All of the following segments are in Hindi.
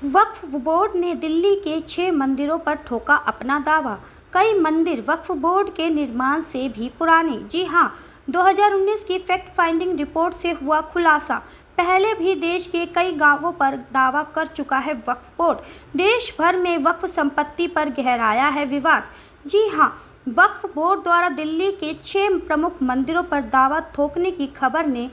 वक्फ बोर्ड ने दिल्ली के 6 मंदिरों पर ठोका अपना दावा। कई मंदिर वक्फ बोर्ड के निर्माण से भी पुराने। जी हां, 2019 की फैक्ट फाइंडिंग रिपोर्ट से हुआ खुलासा। पहले भी देश के कई गांवों पर दावा कर चुका है वक्फ बोर्ड। देश भर में वक्फ संपत्ति पर गहराया है विवाद। जी हां, वक्फ बोर्ड द्वारा दिल्ली के 6 प्रमुख मंदिरों पर दावा ठोकने की खबर ने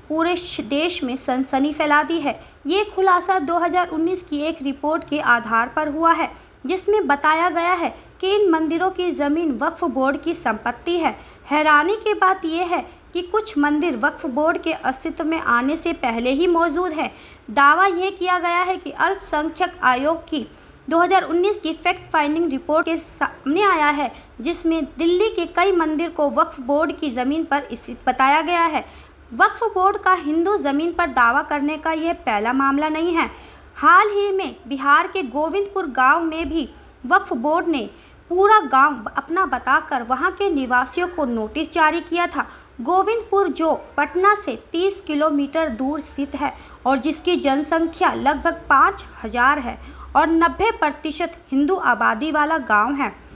पूरे देश में सनसनी फैला दी है। ये खुलासा 2019 की एक रिपोर्ट के आधार पर हुआ है, जिसमें बताया गया है कि इन मंदिरों की ज़मीन वक्फ बोर्ड की संपत्ति है। हैरानी की बात यह है कि कुछ मंदिर वक्फ बोर्ड के अस्तित्व में आने से पहले ही मौजूद है। दावा यह किया गया है कि अल्पसंख्यक आयोग की 2019 की फैक्ट फाइंडिंग रिपोर्ट के सामने आया है, जिसमें दिल्ली के कई मंदिर को वक्फ बोर्ड की ज़मीन पर स्थित बताया गया है। वक्फ बोर्ड का हिंदू ज़मीन पर दावा करने का यह पहला मामला नहीं है। हाल ही में बिहार के गोविंदपुर गांव में भी वक्फ बोर्ड ने पूरा गांव अपना बताकर वहां के निवासियों को नोटिस जारी किया था। गोविंदपुर, जो पटना से 30 किलोमीटर दूर स्थित है और जिसकी जनसंख्या लगभग 5000 है और 90% हिंदू आबादी वाला गांव है।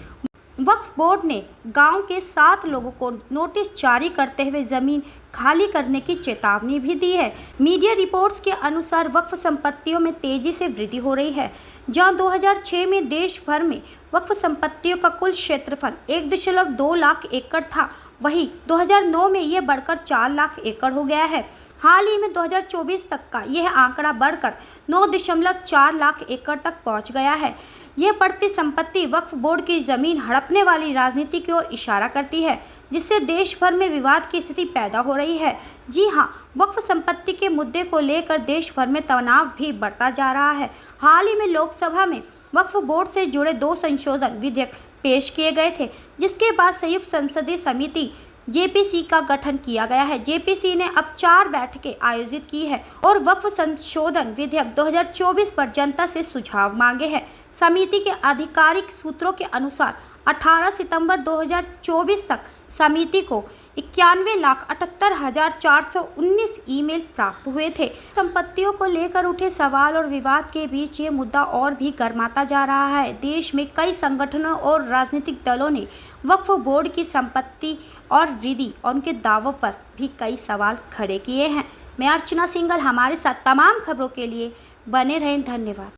वक्फ बोर्ड ने गांव के 7 लोगों को नोटिस जारी करते हुए ज़मीन खाली करने की चेतावनी भी दी है। मीडिया रिपोर्ट्स के अनुसार वक्फ संपत्तियों में तेजी से वृद्धि हो रही है। जहां 2006 में देश भर में वक्फ संपत्तियों का कुल क्षेत्रफल 1.2 लाख एकड़ था, वहीं 2009 में यह बढ़कर 4 लाख एकड़ हो गया है। हाल ही में 2024 तक का यह आंकड़ा बढ़कर 9.4 लाख एकड़ तक पहुंच गया है। यह बढ़ती संपत्ति वक्फ बोर्ड की ज़मीन हड़पने वाली राजनीति की ओर इशारा करती है, जिससे देश भर में विवाद की स्थिति पैदा हो रही है। जी हां, वक्फ संपत्ति के मुद्दे को लेकर देश भर में तनाव भी बढ़ता जा रहा है। हाल ही में लोकसभा में वक्फ बोर्ड से जुड़े 2 संशोधन विधेयक पेश किए गए थे, जिसके बाद संयुक्त संसदीय समिति जेपीसी का गठन किया गया है। जेपीसी ने अब 4 बैठकें आयोजित की है और वक्फ संशोधन विधेयक 2024 पर जनता से सुझाव मांगे हैं। समिति के आधिकारिक सूत्रों के अनुसार 18 सितंबर 2024 तक समिति को 91,78,419 ईमेल प्राप्त हुए थे। संपत्तियों को लेकर उठे सवाल और विवाद के बीच ये मुद्दा और भी गर्माता जा रहा है। देश में कई संगठनों और राजनीतिक दलों ने वक्फ बोर्ड की संपत्ति और वृद्धि और उनके दावों पर भी कई सवाल खड़े किए हैं। मैं अर्चना सिंघल, हमारे साथ तमाम खबरों के लिए बने रहें। धन्यवाद।